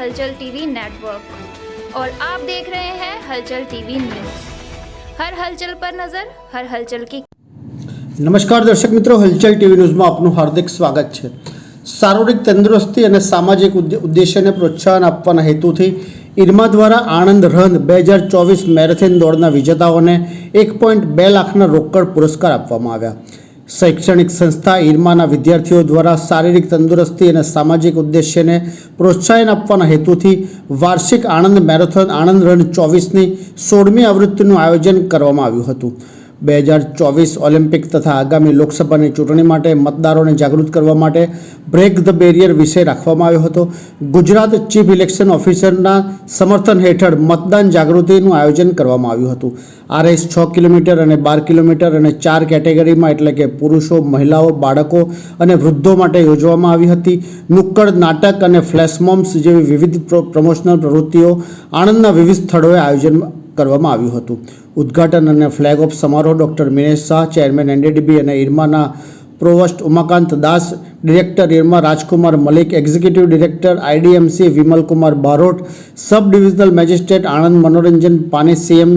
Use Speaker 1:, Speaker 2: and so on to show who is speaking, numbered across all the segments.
Speaker 1: हलचल TV network और आप देख रहे हैं हलचल टीवी न्यूज़। हर हलचल पर नजर, हर हलचल की।
Speaker 2: नमस्कार दर्शक मित्रों, हलचल टीवी न्यूज़ में आपનું हार्दिक स्वागत છે। શારીરિક તંદુરસ્તી અને સામાજિક ઉદ્દેશ્યને પ્રોત્સાહન આપવાના હેતુથી ઇરમા દ્વારા આણંદ રન 2024 મેરેથોન દોડના વિજેતાઓને 1.2 લાખના રોકડ પુરસ્કાર આપવામાં આવ્યા। શૈક્ષણિક સંસ્થા ઇરમાના વિદ્યાર્થીઓ દ્વારા શારીરિક તંદુરસ્તી અને સામાજિક ઉદ્દેશ્યને પ્રોત્સાહન આપવાના હેતુથી વાર્ષિક આણંદ મેરેથોન આણંદ રન 24ની 16મી આવૃત્તિનું આયોજન કરવામાં આવ્યું હતું। 2024 ઓલિમ્પિક તથા આગામી લોકસભાની ચૂંટણી માટે મતદારોને જાગૃત કરવા માટે બ્રેક ધ બેરિયર વિષય રાખવામાં આવ્યો હતો। ગુજરાત ચીફ ઇલેક્શન ઓફિસરના સમર્થન હેઠળ મતદાન જાગૃતિનું આયોજન કરવામાં આવ્યું હતું। આ રેસ 6 કિલોમીટર અને 12 કિલોમીટર અને 4 કેટેગરીમાં એટલે કે પુરુષો, મહિલાઓ, બાળકો અને વૃદ્ધો માટે યોજવામાં આવી હતી। નુક્કડ નાટક અને ફ્લેશ મોબ્સ જેવી વિવિધ પ્રમોશનલ પ્રવૃત્તિઓ આણંદના વિવિધ સ્થળોએ આયોજન કરવામાં આવ્યું હતું। ઉદ્ઘાટન અને ફ્લેગ ઓફ સમારોહ doctor Minesh Shah, chairman NDDB અને ઇરમાના provost Umakant Das, director IRMA Rajkumar Malik, executive director IDMC Vimalkumar Barot, sub divisional magistrate Anand Manoranjan Pani CM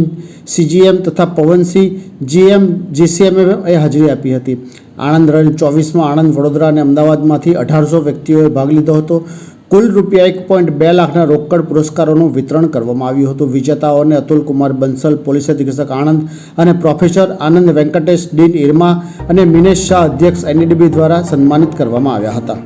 Speaker 2: સીજીએમ તથા પવનસિંહ જીએમ જીસીએમએ હાજરી આપી હતી। આણંદ રન 24માં આણંદ, વડોદરા અને અમદાવાદમાંથી 1800 વ્યક્તિઓએ ભાગ લીધો હતો। કુલ રૂપિયા 1.2 લાખના રોકડ પુરસ્કારોનું વિતરણ કરવામાં આવ્યું હતું। વિજેતાઓને અતુલ કુમાર બંસલ, પોલીસ અધિક્ષક આણંદ અને પ્રોફેસર આનંદ વેંકટેશ, ડીન ઇરમા અને મિનેશ શાહ, અધ્યક્ષ એનડીડીબી દ્વારા સન્માનિત કરવામાં આવ્યા હતા।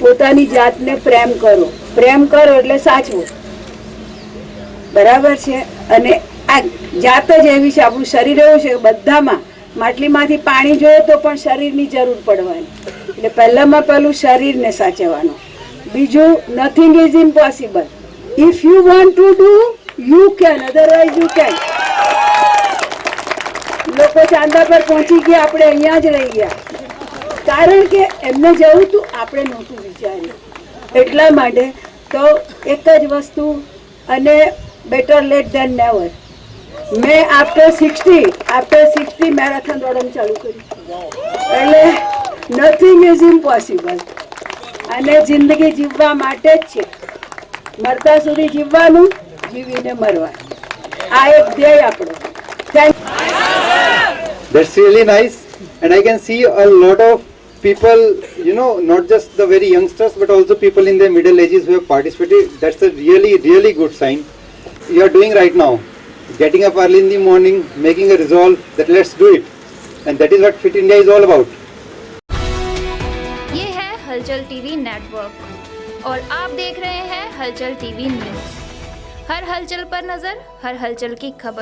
Speaker 3: પોતાની જાતને પ્રેમ કરો એટલે સાચવું, બરાબર છે। અને આ જાત જ એવી છે, આપણું શરીર એવું છે, બધામાં માટલીમાંથી પાણી જોઈએ તો પણ શરીરની જરૂર પડવાની, એટલે પહેલામાં પહેલું શરીરને સાચવવાનું। બીજું, nothing is impossible, if you want to do you can, otherwise you can. લોકો ચાંદા પર પહોંચી ગયા, આપણે અહીંયા જ રહી ગયા, કારણ કે એમને જવું તું, આપણે નહોતું વિચાર્યું। એટલા માટે તો એક જ વસ્તુ, અને બેટર લેટ ધેન નેવર। મેં આફ્ટર 60 મેરેથોન દોડવાનું ચાલુ કર્યું, એટલે નથિંગ ઇઝ ઇમ્પોસિબલ। અને જિંદગી જીવવા માટે જ છે, મરતા સુધી જીવવાનું, જીવીને મરવાનું, આ એક ધ્યેય આપણો। Thank you.
Speaker 4: That's really nice, and I can see a lot of people, you know, not just the very youngsters but also people in their middle ages who have participated. That's a really good sign you are doing right now, getting up early in the morning, making a resolve that let's do it, and that is what Fit India is all about।
Speaker 1: ये है हलचल TV network और आप देख रहे हैं हलचल TV news. हर हलचल पर नजर, हर हलचल की खबर।